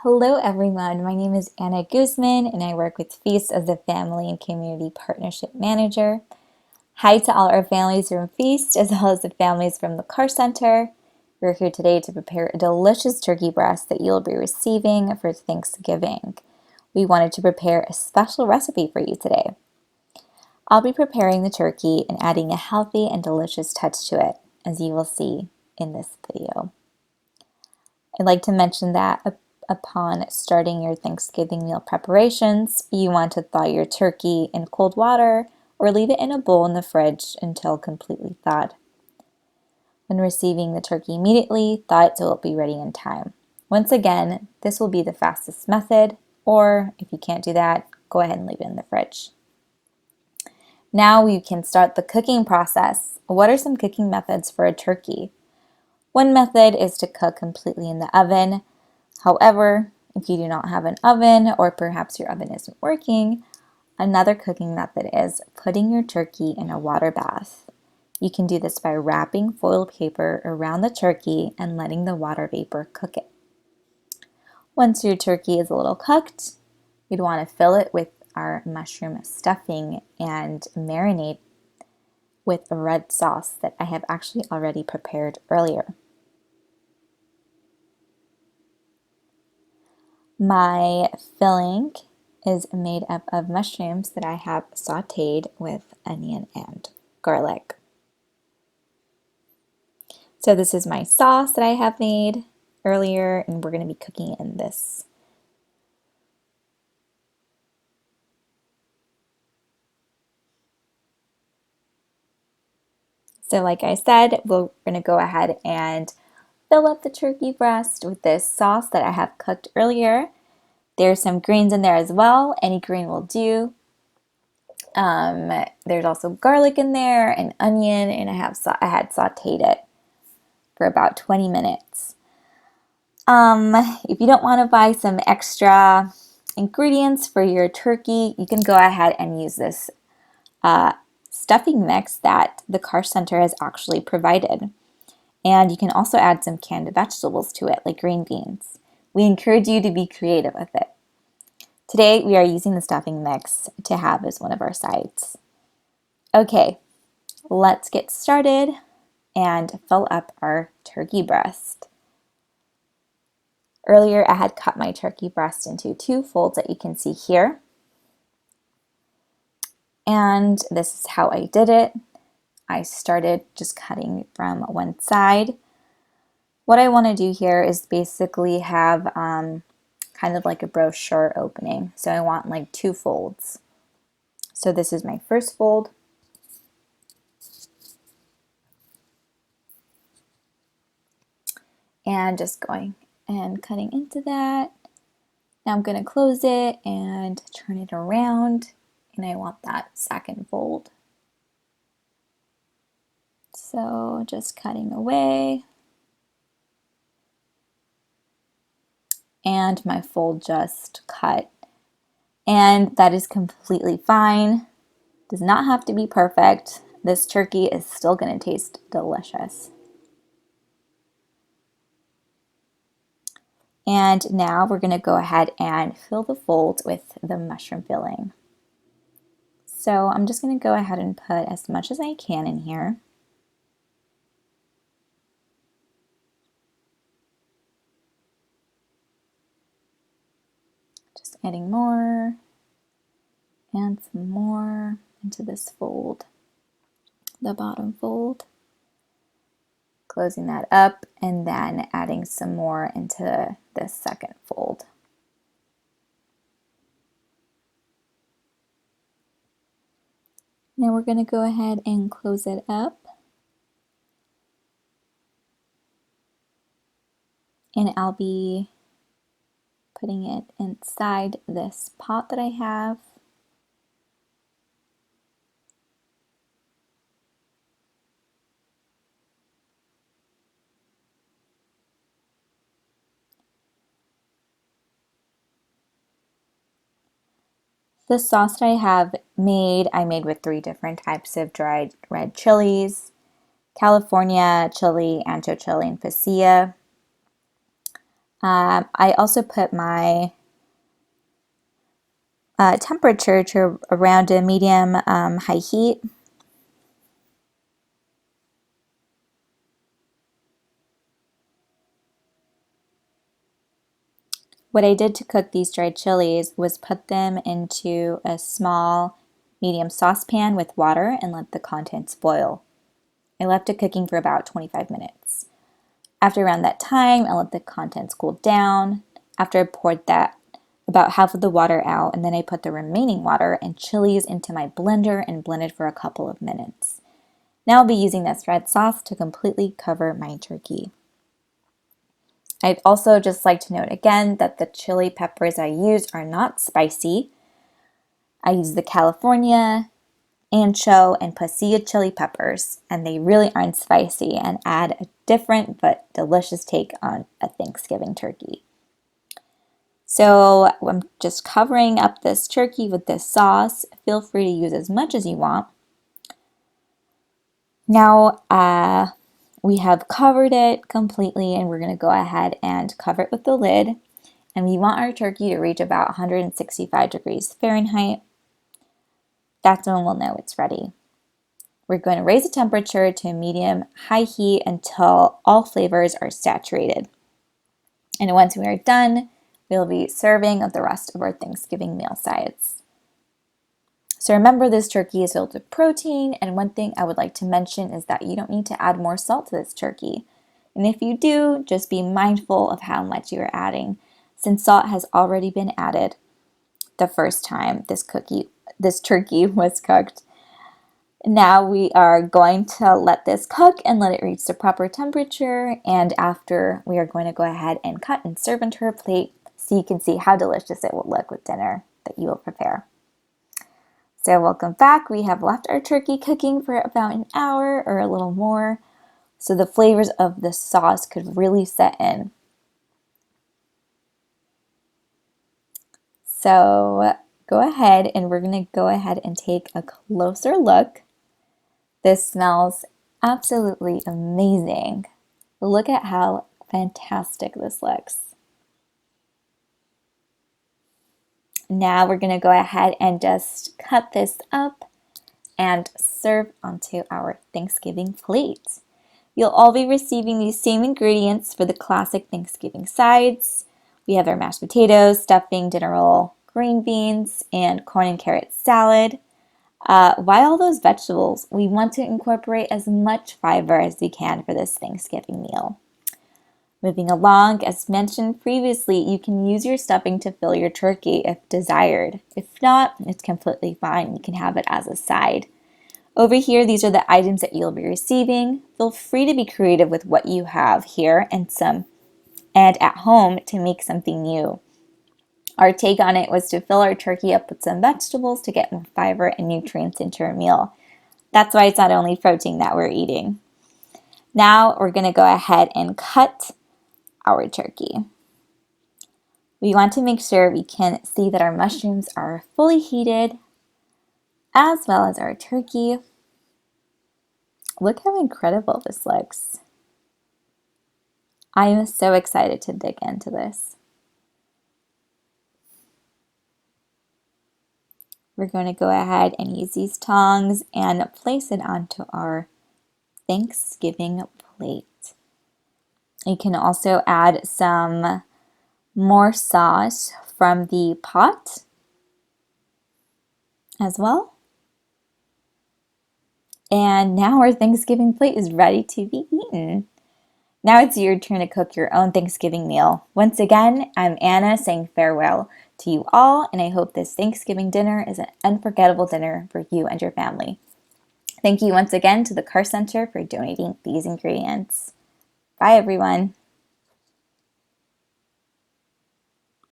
Hello everyone, my name is Anna Guzman and I work with Feast as the Family and Community Partnership Manager. Hi to all our families from Feast as well as the families from the Car Center. We're here today to prepare a delicious turkey breast that you'll be receiving for Thanksgiving. We wanted to prepare a special recipe for you today. I'll be preparing the turkey and adding a healthy and delicious touch to it, as you will see in this video. I'd like to mention that upon starting your Thanksgiving meal preparations, you want to thaw your turkey in cold water or leave it in a bowl in the fridge until completely thawed. When receiving the turkey immediately, thaw it so it will be ready in time. Once again, this will be the fastest method, or if you can't do that, go ahead and leave it in the fridge. Now we can start the cooking process. What are some cooking methods for a turkey? One method is to cook completely in the oven. However, if you do not have an oven or perhaps your oven isn't working, another cooking method is putting your turkey in a water bath. You can do this by wrapping foil paper around the turkey and letting the water vapor cook it. Once your turkey is a little cooked, you'd want to fill it with our mushroom stuffing and marinate with a red sauce that I have actually already prepared earlier. My filling is made up of mushrooms that I have sauteed with onion and garlic. So this is my sauce that I have made earlier, and we're going to be cooking in this. So like I said, we're going to go ahead and fill up the turkey breast with this sauce that I have cooked earlier. There's some greens in there as well. Any green will do. There's also garlic in there and onion, and I had sauteed it for about 20 minutes. If you don't want to buy some extra ingredients for your turkey, you can go ahead and use this stuffing mix that the Car Center has actually provided. And you can also add some canned vegetables to it, like green beans. We encourage you to be creative with it. Today, we are using the stuffing mix to have as one of our sides. Okay, let's get started and fill up our turkey breast. Earlier, I had cut my turkey breast into 2 folds that you can see here. And this is how I did it. I started just cutting from one side. What I want to do here is basically have kind of like a brochure opening. So I want like 2 folds. So this is my first fold. And just going and cutting into that. Now I'm going to close it and turn it around, and I want that second fold. So just cutting away. And my fold just cut. And that is completely fine. Does not have to be perfect. This turkey is still going to taste delicious. And now we're going to go ahead and fill the fold with the mushroom filling. So I'm just going to go ahead and put as much as I can in here. Just adding more and some more into this fold, the bottom fold. Closing that up and then adding some more into this second fold. Now we're going to go ahead and close it up. And I'll be putting it inside this pot that I have. The sauce that I have I made with 3 different types of dried red chilies: California chili, ancho chili, and pasilla. I also put my temperature to around a medium high heat. What I did to cook these dried chilies was put them into a small medium saucepan with water and let the contents boil. I left it cooking for about 25 minutes. After around that time, I let the contents cool down. After I poured that about half of the water out, and then I put the remaining water and chilies into my blender and blended for a couple of minutes. Now I'll be using this red sauce to completely cover my turkey. I'd also just like to note again that the chili peppers I used are not spicy. I used the California, ancho, and pasilla chili peppers, and they really aren't spicy and add a different but delicious take on a Thanksgiving turkey. So I'm just covering up this turkey with this sauce. Feel free to use as much as you want. Now we have covered it completely, and we're going to go ahead and cover it with the lid. And we want our turkey to reach about 165 degrees Fahrenheit. That's when we'll know it's ready. We're going to raise the temperature to medium high heat until all flavors are saturated. And once we are done, we'll be serving the rest of our Thanksgiving meal sides. So remember, this turkey is filled with protein, and one thing I would like to mention is that you don't need to add more salt to this turkey. And if you do, just be mindful of how much you are adding, since salt has already been added the first time this turkey was cooked. Now we are going to let this cook and let it reach the proper temperature, and after we are going to go ahead and cut and serve into a plate so you can see how delicious it will look with dinner that you will prepare. So welcome back. We have left our turkey cooking for about an hour or a little more, so the flavors of the sauce could really set in. So go ahead, and we're going to go ahead and take a closer look. This smells absolutely amazing. Look at how fantastic this looks. Now we're going to go ahead and just cut this up and serve onto our Thanksgiving plate. You'll all be receiving these same ingredients for the classic Thanksgiving sides. We have our mashed potatoes, stuffing, dinner roll, green beans, and corn and carrot salad. Why all those vegetables? We want to incorporate as much fiber as we can for this Thanksgiving meal. Moving along, as mentioned previously, you can use your stuffing to fill your turkey if desired. If not, it's completely fine. You can have it as a side. Over here, these are the items that you'll be receiving. Feel free to be creative with what you have here and at home to make something new. Our take on it was to fill our turkey up with some vegetables to get more fiber and nutrients into our meal. That's why it's not only protein that we're eating. Now we're going to go ahead and cut our turkey. We want to make sure we can see that our mushrooms are fully heated, as well as our turkey. Look how incredible this looks. I am so excited to dig into this. We're going to go ahead and use these tongs and place it onto our Thanksgiving plate. You can also add some more sauce from the pot as well. And now our Thanksgiving plate is ready to be eaten. Now it's your turn to cook your own Thanksgiving meal. Once again, I'm Anna saying farewell to you all, and I hope this Thanksgiving dinner is an unforgettable dinner for you and your family. Thank you once again to the Carr Center for donating these ingredients. Bye, everyone.